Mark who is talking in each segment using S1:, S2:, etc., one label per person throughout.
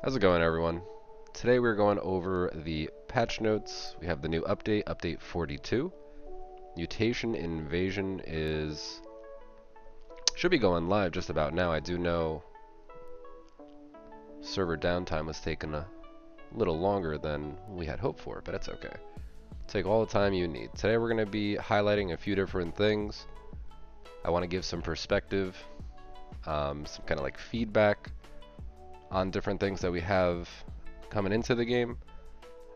S1: How's it going, everyone? Today we're going over the patch notes. We have the new update, update 42. Mutation Invasion should be going live just about now. I do know server downtime was taking a little longer than we had hoped for, but it's okay. Take all the time you need. Today we're going to be highlighting a few different things. I want to give some perspective, some kind of like feedback on different things that we have coming into the game.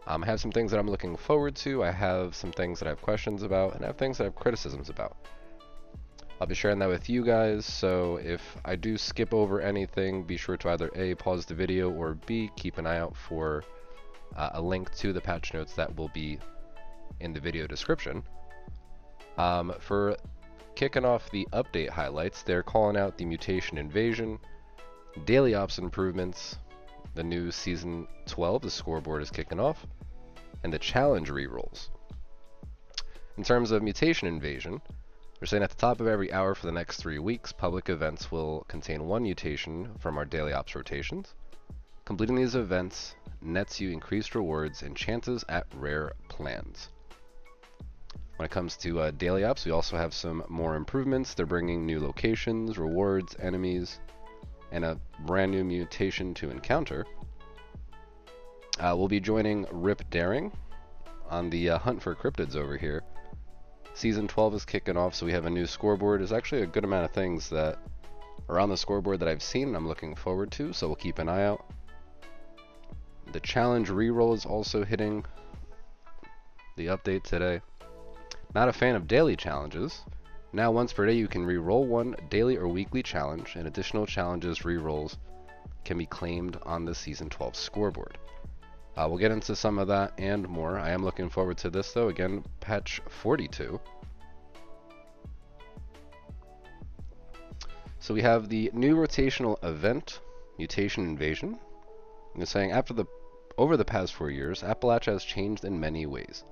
S1: I have some things that I'm looking forward to, I have some things that I have questions about, and I have things that I have criticisms about. I'll be sharing that with you guys, so if I do skip over anything, be sure to either A, pause the video, or B, keep an eye out for a link to the patch notes that will be in the video description. For kicking off the update highlights, they're calling out the Mutation Invasion, daily ops improvements, the new season 12, the scoreboard is kicking off, and the challenge rerolls. In terms of Mutation Invasion, they're saying at the top of every hour for the next 3 weeks, public events will contain one mutation from our daily ops rotations. Completing these events nets you increased rewards and chances at rare plans. When it comes to daily ops, we also have some more improvements. They're bringing new locations, rewards, enemies, and a brand new mutation to encounter. We'll be joining Rip Daring on the hunt for cryptids over here. Season 12 is kicking off, so we have a new scoreboard. There's actually a good amount of things that are on the scoreboard that I've seen and I'm looking forward to, so we'll keep an eye out. The challenge reroll is also hitting the update today. Not a fan of daily challenges. Now once per day you can re-roll one daily or weekly challenge, and additional challenges re-rolls can be claimed on the Season 12 scoreboard. We'll get into some of that and more. I am looking forward to this though. Again, patch 42. So we have the new rotational event, Mutation Invasion. And it's saying over the past 4 years, Appalachia has changed in many ways.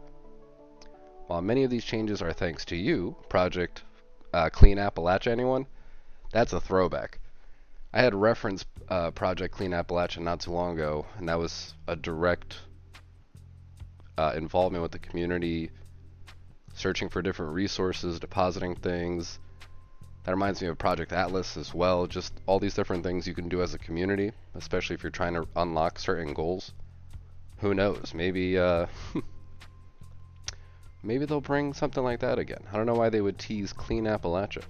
S1: While many of these changes are thanks to you, Project Clean Appalachia, anyone? That's a throwback. I had referenced Project Clean Appalachia not too long ago, and that was a direct involvement with the community, searching for different resources, depositing things. That reminds me of Project Atlas as well, just all these different things you can do as a community, especially if you're trying to unlock certain goals. Who knows, maybe maybe they'll bring something like that again. I don't know why they would tease Clean Appalachia.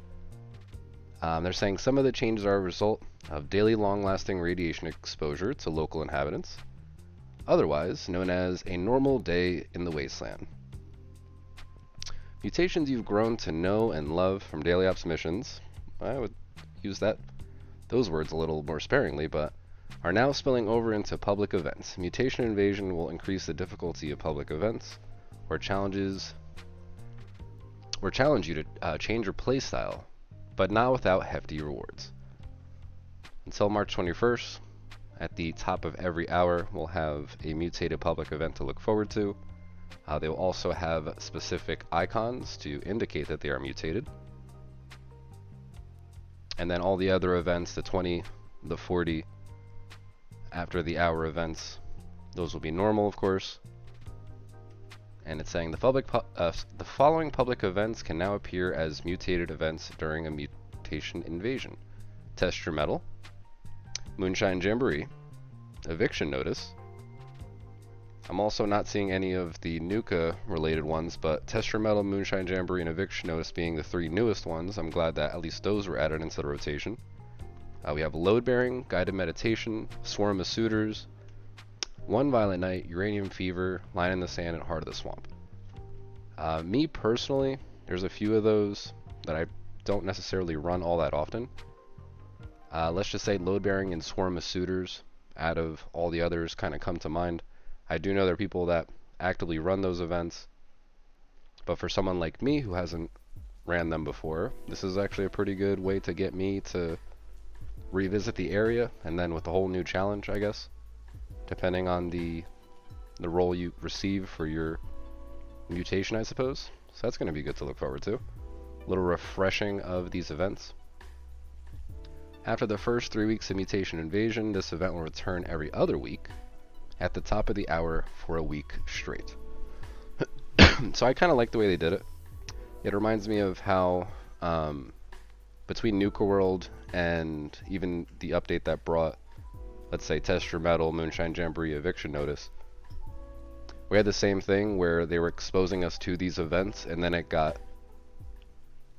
S1: They're saying some of the changes are a result of daily long-lasting radiation exposure to local inhabitants, otherwise known as a normal day in the wasteland. Mutations you've grown to know and love from daily ops missions, I would use those words a little more sparingly, but are now spilling over into public events. Mutation Invasion will increase the difficulty of public events, or challenge you to change your playstyle, but not without hefty rewards. Until March 21st, at the top of every hour, we'll have a mutated public event to look forward to. They will also have specific icons to indicate that they are mutated. And then all the other events, the 20, the 40, after the hour events, those will be normal, of course. And it's saying the following public events can now appear as mutated events during a mutation invasion: Test Your Metal, Moonshine Jamboree, Eviction Notice. I'm also not seeing any of the Nuka related ones, but Test Your Metal, Moonshine Jamboree, and Eviction Notice being the 3 newest ones. I'm glad that at least those were added into the rotation. We have Load Bearing, Guided Meditation, Swarm of Suitors, One Violent Night, Uranium Fever, Line in the Sand, and Heart of the Swamp. Me personally, there's a few of those that I don't necessarily run all that often. Let's just say Load Bearing and Swarm of Suitors, out of all the others, kind of come to mind. I do know there are people that actively run those events, but for someone like me who hasn't ran them before, this is actually a pretty good way to get me to revisit the area, and then with a whole new challenge, I guess, depending on the role you receive for your mutation, I suppose. So that's going to be good to look forward to. A little refreshing of these events. After the first 3 weeks of Mutation Invasion, this event will return every other week at the top of the hour for a week straight. So I kind of like the way they did it. It reminds me of how between Nuka World and even the update that brought, let's say, Test Your Metal, Moonshine Jamboree, Eviction Notice, we had the same thing where they were exposing us to these events, and then it got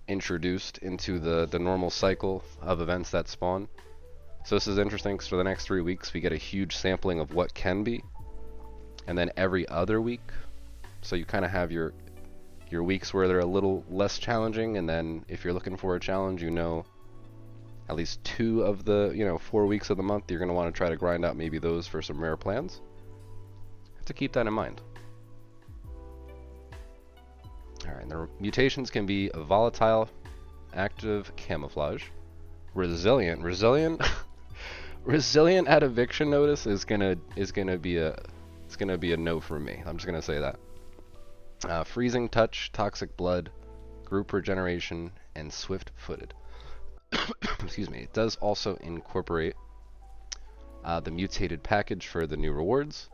S1: introduced into the normal cycle of events that spawn. So this is interesting because for the next 3 weeks we get a huge sampling of what can be, and then every other week, so you kind of have your weeks where they're a little less challenging, and then if you're looking for a challenge, you know, at least 2 of the 4 weeks of the month you're going to want to try to grind out maybe those for some rare plans. Have to keep that in mind. Alright, the mutations can be volatile, active, camouflage, resilient. Resilient at Eviction Notice is gonna be a no for me. I'm just gonna say that. Freezing Touch, Toxic Blood, Group Regeneration, and Swift-Footed. Excuse me. It does also incorporate the mutated package for the new rewards.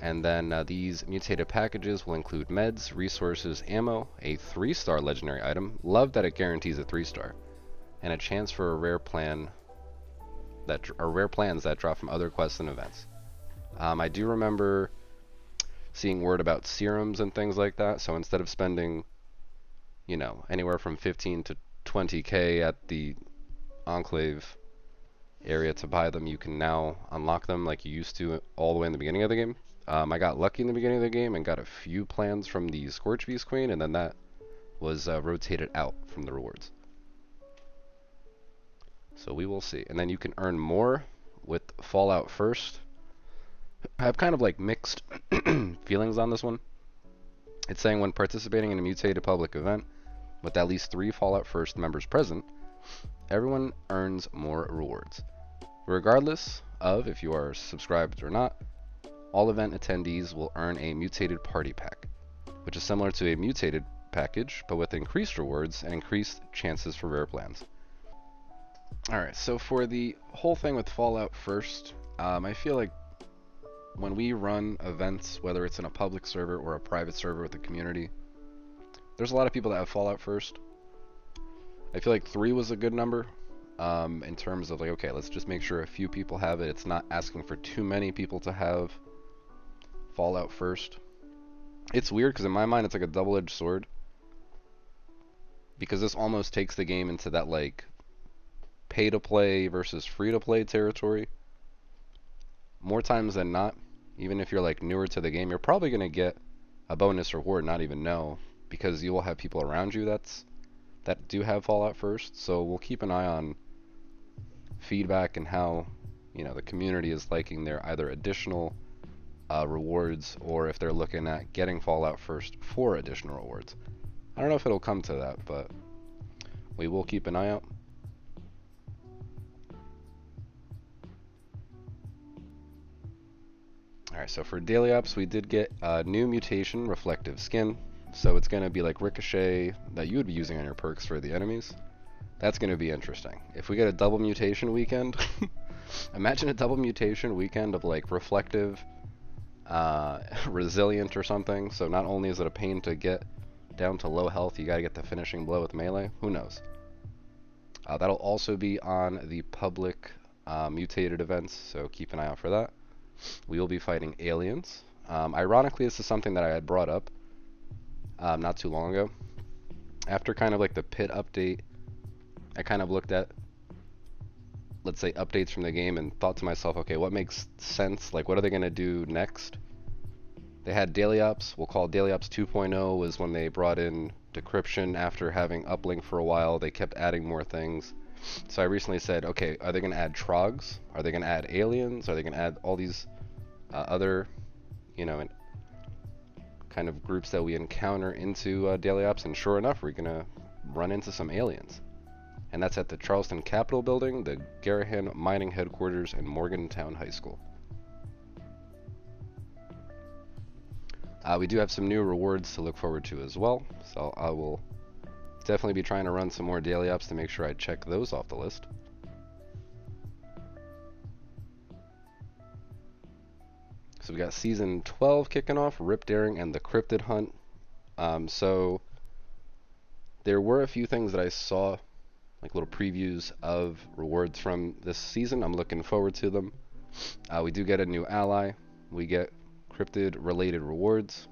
S1: And then these mutated packages will include meds, resources, ammo, a 3-star legendary item. Love that it guarantees a 3-star. And a chance for a rare plans that drop from other quests and events. I do remember seeing word about serums and things like that, so instead of spending, anywhere from 15 to 20k at the Enclave area to buy them, you can now unlock them like you used to all the way in the beginning of the game. I got lucky in the beginning of the game and got a few plans from the Scorch Beast Queen, and then that was rotated out from the rewards. So we will see. And then you can earn more with Fallout First. I have kind of like mixed feelings on this one. It's saying when participating in a mutated public event with at least 3 Fallout First members present, everyone earns more rewards. Regardless of if you are subscribed or not, all event attendees will earn a mutated party pack, which is similar to a mutated package, but with increased rewards and increased chances for rare plans. Alright, so for the whole thing with Fallout First, I feel like when we run events, whether it's in a public server or a private server with the community, there's a lot of people that have Fallout First. I feel like 3 was a good number in terms of like, okay, let's just make sure a few people have it. It's not asking for too many people to have Fallout First. It's weird because in my mind it's like a double-edged sword, because this almost takes the game into that like pay-to-play versus free-to-play territory. More times than not, even if you're like newer to the game, you're probably going to get a bonus reward, not even know, because you will have people around you that do have Fallout First. So we'll keep an eye on feedback and how the community is liking their either additional rewards, or if they're looking at getting Fallout First for additional rewards. I don't know if it'll come to that, but we will keep an eye out. Alright, so for daily ops, we did get a new mutation, Reflective Skin. So it's going to be like Ricochet that you would be using on your perks for the enemies. That's going to be interesting. If we get a double mutation weekend, imagine a double mutation weekend of like Reflective, Resilient or something. So not only is it a pain to get down to low health, you got to get the finishing blow with melee. Who knows? That'll also be on the public mutated events, so keep an eye out for that. We will be fighting aliens. Ironically, this is something that I had brought up not too long ago. After kind of like the pit update, I kind of looked at, let's say, updates from the game and thought to myself, okay, what makes sense? Like, what are they going to do next? They had Daily Ops. We'll call Daily Ops 2.0 was when they brought in decryption after having uplink for a while. They kept adding more things. So I recently said, okay, are they going to add trogs? Are they going to add aliens? Are they going to add all these other, kind of groups that we encounter into Daily Ops? And sure enough, we're going to run into some aliens. And that's at the Charleston Capitol Building, the Garahan Mining Headquarters, and Morgantown High School. We do have some new rewards to look forward to as well, so I will definitely be trying to run some more daily ops to make sure I check those off the list. So we got Season 12 kicking off, Rip Daring and the Cryptid Hunt. So there were a few things that I saw, like little previews of rewards from this season. I'm looking forward to them. We do get a new ally. We get cryptid-related rewards.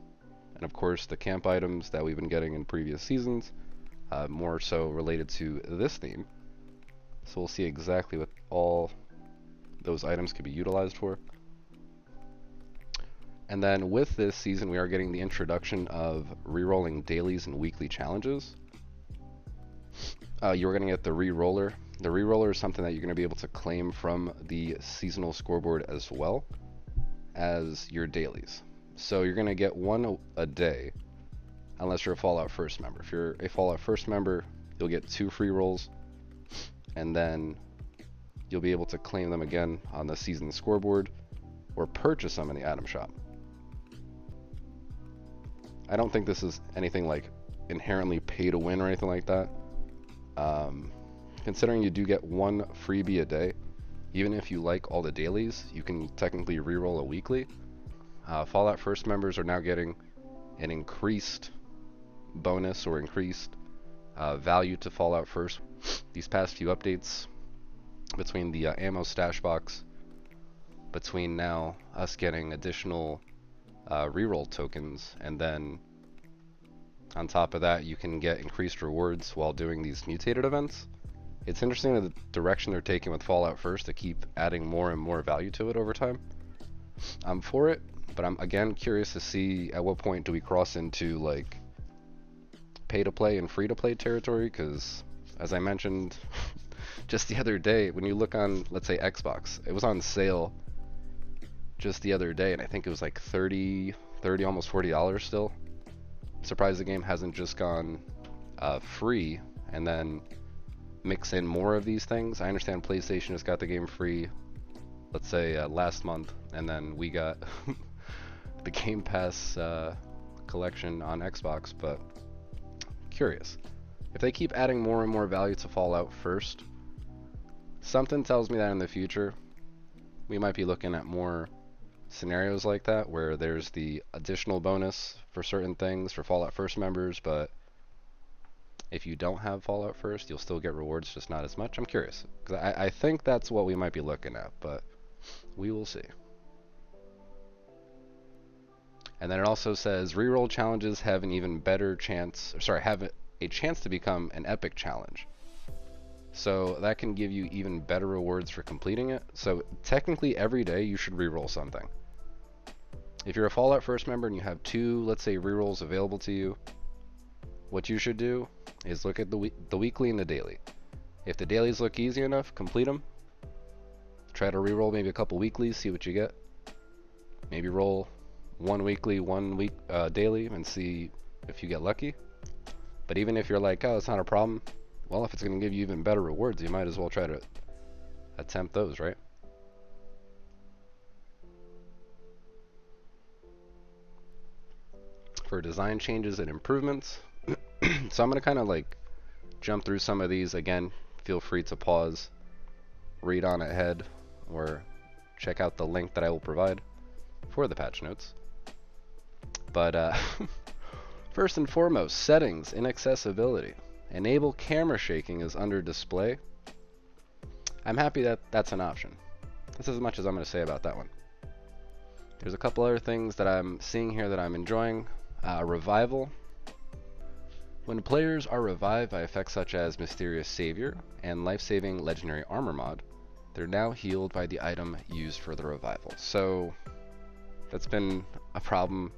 S1: And of course, the camp items that we've been getting in previous seasons, more so related to this theme. So we'll see exactly what all those items could be utilized for. And then with this season, we are getting the introduction of rerolling dailies and weekly challenges. You're going to get the reroller. The reroller is something that you're going to be able to claim from the seasonal scoreboard as well as your dailies. So you're going to get one a day unless you're a Fallout First member. If you're a Fallout First member, you'll get 2 free rolls, and then you'll be able to claim them again on the season scoreboard or purchase them in the item shop. I don't think this is anything like inherently pay to win or anything like that. Considering you do get 1 freebie a day, even if you like all the dailies, you can technically reroll a weekly. Fallout First members are now getting an increased bonus or increased value to Fallout First. These past few updates, between the ammo stash box, between now us getting additional reroll tokens, and then on top of that you can get increased rewards while doing these mutated events. It's interesting the direction they're taking with Fallout First to keep adding more and more value to it over time. I'm for it, but I'm again curious to see at what point do we cross into like pay to play and free to play territory, because as I mentioned just the other day, when you look on, let's say, Xbox, it was on sale just the other day, and I think it was like $30, almost $40 still. I'm surprised the game hasn't just gone free and then mix in more of these things. I understand PlayStation just got the game free, let's say last month, and then we got the Game Pass collection on Xbox, but curious. If they keep adding more and more value to Fallout First, something tells me that in the future we might be looking at more scenarios like that, where there's the additional bonus for certain things for Fallout First members, but if you don't have Fallout First, you'll still get rewards, just not as much. I'm curious, because I think that's what we might be looking at, but we will see. And then it also says reroll challenges have an even better chance, have a chance to become an epic challenge. So that can give you even better rewards for completing it. So technically every day you should reroll something. If you're a Fallout First member and you have 2, let's say, rerolls available to you, what you should do is look at the weekly and the daily. If the dailies look easy enough, complete them. Try to reroll maybe a couple weeklies, see what you get. Maybe roll 1 weekly, 1 week daily, and see if you get lucky. But even if you're like, oh, it's not a problem, well, if it's going to give you even better rewards, you might as well try to attempt those, right? For design changes and improvements, so I'm going to kind of like jump through some of these. Again, feel free to pause, read on ahead, or check out the link that I will provide for the patch notes. But first and foremost, settings, inaccessibility. Enable camera shaking is under display. I'm happy that that's an option. That's as much as I'm going to say about that one. There's a couple other things that I'm seeing here that I'm enjoying. Revival. When players are revived by effects such as Mysterious Savior and Life-Saving Legendary Armor mod, they're now healed by the item used for the revival. So that's been a problem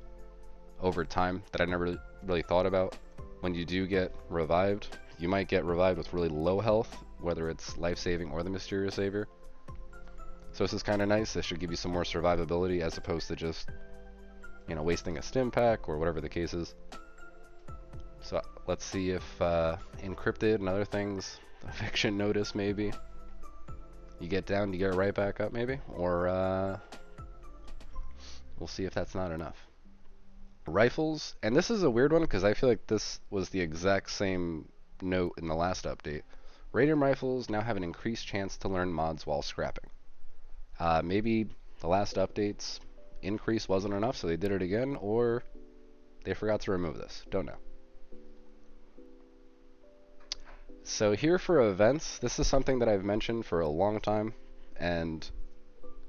S1: over time that I never really thought about. When you do get revived, you might get revived with really low health, whether it's life-saving or the Mysterious Savior. So this is kind of nice. This should give you some more survivability as opposed to just, you know, wasting a stim pack or whatever the case is. So let's see if Encrypted and other things, eviction notice maybe, you get down, you get right back up maybe, or we'll see if that's not enough. Rifles, and this is a weird one because I feel like this was the exact same note in the last update. Radium rifles now have an increased chance to learn mods while scrapping. Maybe the last updates increase wasn't enough, so they did it again, or they forgot to remove this. Don't know. So here for events, this is something that I've mentioned for a long time, and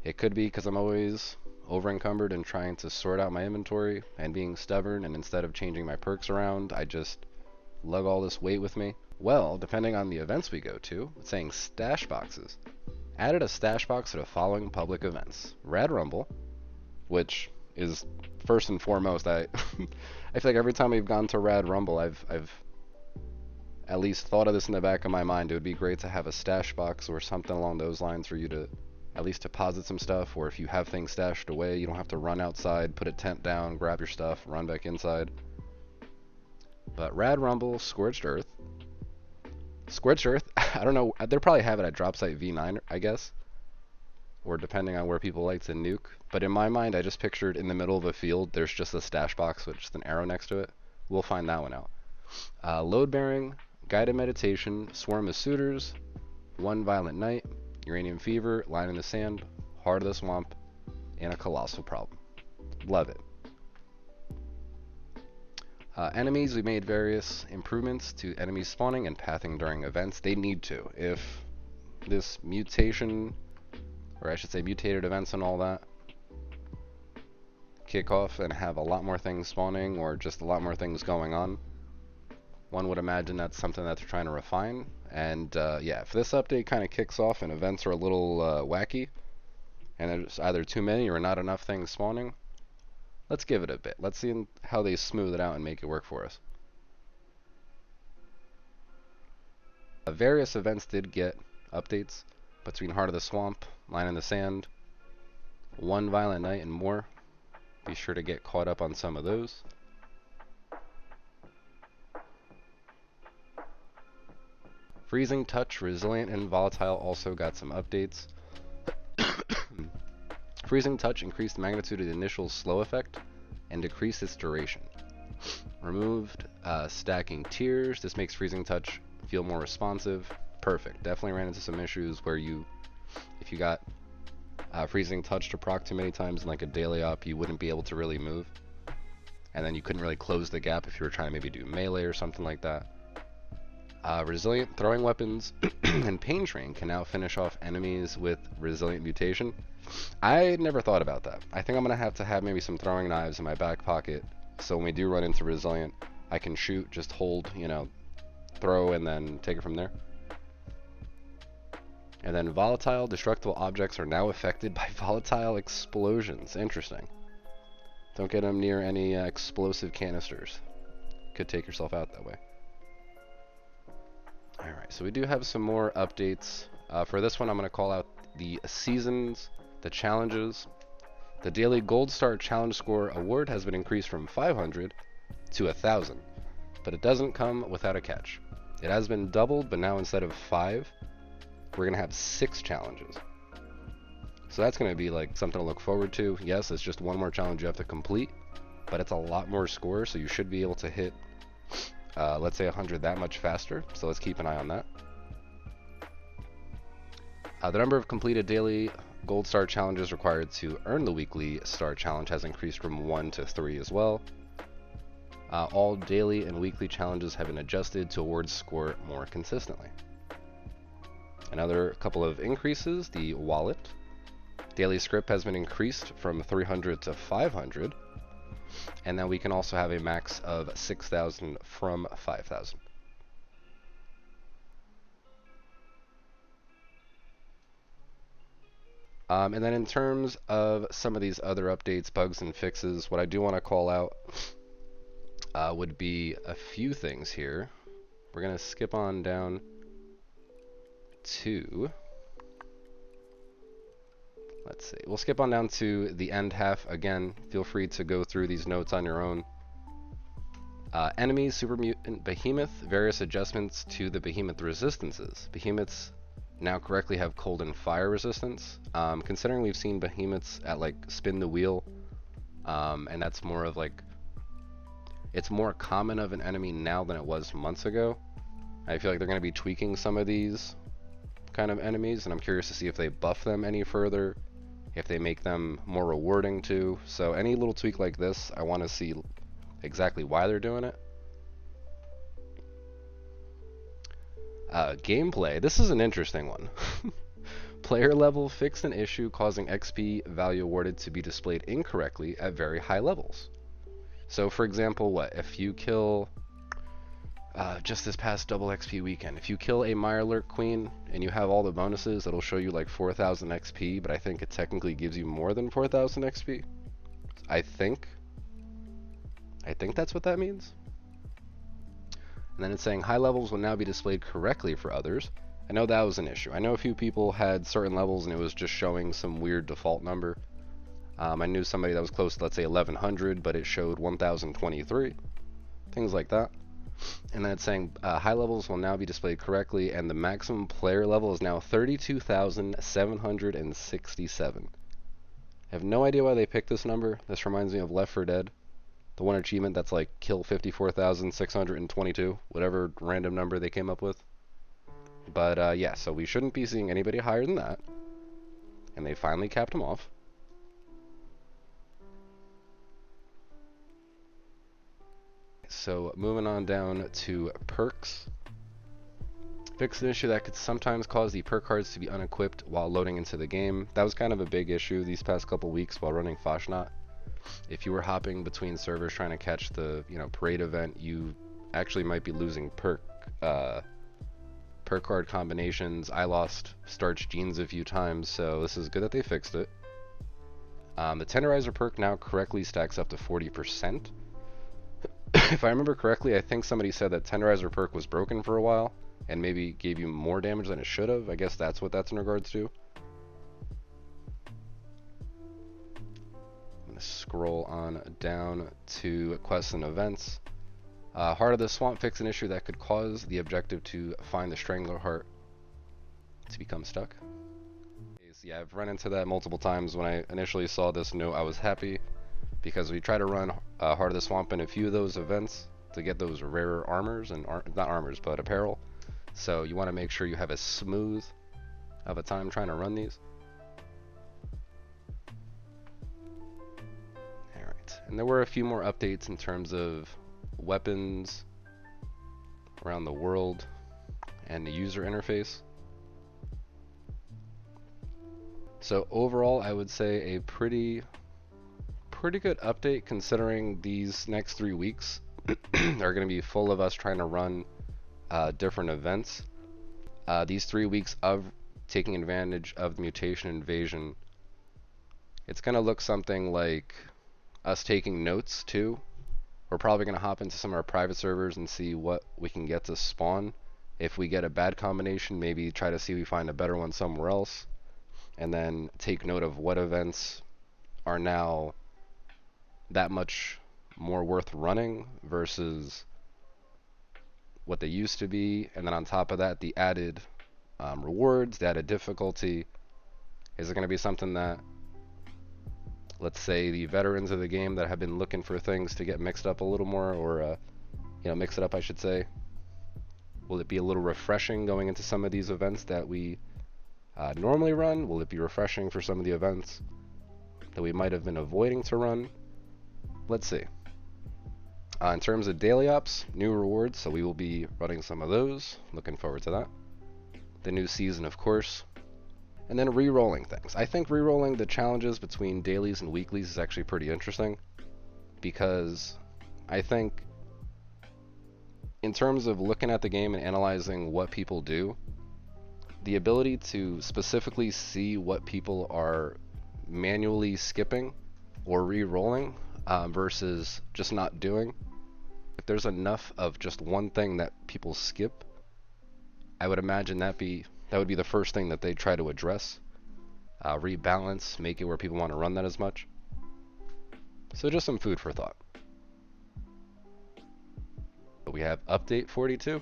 S1: it could be because I'm always over encumbered and trying to sort out my inventory and being stubborn, and instead of changing my perks around, I just lug all this weight with me. Well, depending on the events we go to, it's saying stash boxes. Added a stash box to the following public events. Rad Rumble, which is first and foremost, I I feel like every time we've gone to Rad Rumble, I've at least thought of this in the back of my mind. It would be great to have a stash box or something along those lines for you to at least deposit some stuff, or if you have things stashed away, you don't have to run outside, put a tent down, grab your stuff, run back inside. But Rad Rumble, Scorched Earth. Scorched Earth, I don't know, they'll probably have it at Drop Site V9, I guess. Or depending on where people like to nuke. But in my mind, I just pictured in the middle of a field, there's just a stash box with just an arrow next to it. We'll find that one out. Load Bearing, Guided Meditation, Swarm of Suitors, One Violent Night, Uranium Fever, Line in the Sand, Heart of the Swamp, and a Colossal Problem. Love it. Enemies, we made various improvements to enemy spawning and pathing during events. They need to. If this mutation, or I should say mutated events and all that, kick off and have a lot more things spawning or just a lot more things going on, one would imagine that's something that they're trying to refine. And yeah, if this update kind of kicks off and events are a little wacky, and there's either too many or not enough things spawning, let's give it a bit. Let's see how they smooth it out and make it work for us. Various events did get updates between Heart of the Swamp, Line in the Sand, One Violent Night, and more. Be sure to get caught up on some of those. Freezing Touch, Resilient, and Volatile also got some updates. Freezing Touch increased the magnitude of the initial slow effect and decreased its duration. Removed stacking tiers. This makes Freezing Touch feel more responsive. Perfect. Definitely ran into some issues where if you got Freezing Touch to proc too many times in like a daily op, you wouldn't be able to really move. And then you couldn't really close the gap if you were trying to maybe do melee or something like that. Resilient throwing weapons and Pain Train can now finish off enemies with Resilient Mutation. I never thought about that. I think I'm going to have maybe some throwing knives in my back pocket, so when we do run into Resilient, I can shoot, just hold, throw, and then take it from there. And then Volatile, destructible objects are now affected by volatile explosions. Interesting. Don't get them near any explosive canisters. Could take yourself out that way. Alright, so we do have some more updates. For this one, I'm going to call out the seasons, the challenges. The daily Gold Star Challenge Score award has been increased from 500 to 1,000, but it doesn't come without a catch. It has been doubled, but now instead of 5, we're going to have 6 challenges. So that's going to be like something to look forward to. Yes, it's just one more challenge you have to complete, but it's a lot more score, so you should be able to hit let's say 100 that much faster, so let's keep an eye on that. The number of completed daily Gold Star challenges required to earn the weekly Star Challenge has increased from 1 to 3 as well. All daily and weekly challenges have been adjusted to award score more consistently. Another couple of increases, the wallet. Daily Scrip has been increased from 300 to 500. And then we can also have a max of 6,000 from 5,000. And then in terms of some of these other updates, bugs, and fixes, what I do want to call out would be a few things here. We're going to skip on down to... Let's see. We'll skip on down to the end half. Again, feel free to go through these notes on your own. Enemies, Super Mutant Behemoth, various adjustments to the Behemoth resistances. Behemoths now correctly have cold and fire resistance. Considering we've seen Behemoths at like spin the wheel, and that's more of like, it's more common of an enemy now than it was months ago. I feel like they're going to be tweaking some of these kind of enemies, and I'm curious to see if they buff them any further, if they make them more rewarding too. So any little tweak like this, I want to see exactly why they're doing it. Gameplay. This is an interesting one. Player level fixed an issue causing XP value awarded to be displayed incorrectly at very high levels. So for example, if you kill, just this past double XP weekend, if you kill a Mirelurk Queen and you have all the bonuses, it'll show you like 4,000 XP, but I think it technically gives you more than 4,000 XP. I think that's what that means. And then it's saying high levels will now be displayed correctly for others. I know that was an issue. I know a few people had certain levels and it was just showing some weird default number. I knew somebody that was close to, let's say, 1100, but it showed 1023. Things like that. And then it's saying high levels will now be displayed correctly, and the maximum player level is now 32,767. I have no idea why they picked this number. This reminds me of Left 4 Dead. The one achievement that's like kill 54,622, whatever random number they came up with. But yeah, so we shouldn't be seeing anybody higher than that. And they finally capped them off. So moving on down to perks. Fixed an issue that could sometimes cause the perk cards to be unequipped while loading into the game. That was kind of a big issue these past couple weeks while running Fashnot. If you were hopping between servers trying to catch the parade event, you actually might be losing perk card combinations. I lost Starch Jeans a few times, so this is good that they fixed it. The Tenderizer perk now correctly stacks up to 40%. If I remember correctly, I think somebody said that Tenderizer perk was broken for a while and maybe gave you more damage than it should have. I guess that's what that's in regards to. I'm going to scroll on down to quests and events. Heart of the Swamp fixed an issue that could cause the objective to find the Strangler Heart to become stuck. So yeah, I've run into that multiple times. When I initially saw this note, I was happy because we try to run Heart of the Swamp in a few of those events to get those rarer armors, and not armors, but apparel. So you want to make sure you have as smooth of a time trying to run these. Alright, and there were a few more updates in terms of weapons around the world and the user interface. So overall, I would say a pretty good update, considering these next 3 weeks are going to be full of us trying to run different events. These 3 weeks of taking advantage of the Mutation Invasion, it's going to look something like us taking notes too. We're probably going to hop into some of our private servers and see what we can get to spawn. If we get a bad combination, maybe try to see if we find a better one somewhere else, and then take note of what events are now that much more worth running versus what they used to be. And then on top of that, the added rewards, the added difficulty. Is it going to be something that, let's say, the veterans of the game that have been looking for things to get mixed up a little more, or mix it up, I should say, will it be a little refreshing going into some of these events that we normally run? Will it be refreshing for some of the events that we might have been avoiding to run? Let's see. In terms of daily ops, new rewards, so we will be running some of those. Looking forward to that. The new season, of course. And then re-rolling things. I think re-rolling the challenges between dailies and weeklies is actually pretty interesting, because I think in terms of looking at the game and analyzing what people do, the ability to specifically see what people are manually skipping or re-rolling versus just not doing. If there's enough of just one thing that people skip, I would imagine that would be the first thing that they try to address. Rebalance, make it where people want to run that as much. So just some food for thought. But we have update 42.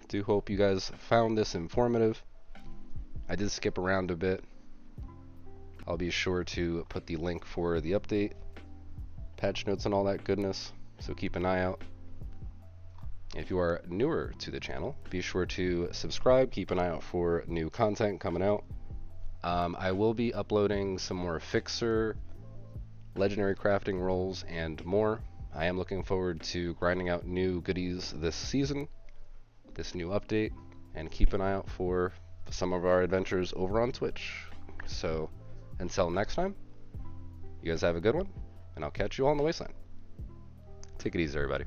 S1: Do hope you guys found this informative. I did skip around a bit. I'll be sure to put the link for the update, patch notes, and all that goodness, so keep an eye out. If you are newer to the channel, be sure to subscribe, keep an eye out for new content coming out. I will be uploading some more Fixer, Legendary crafting rolls, and more. I am looking forward to grinding out new goodies this season, this new update, and keep an eye out for some of our adventures over on Twitch. So, until next time, you guys have a good one, and I'll catch you all in the wasteland. Take it easy, everybody.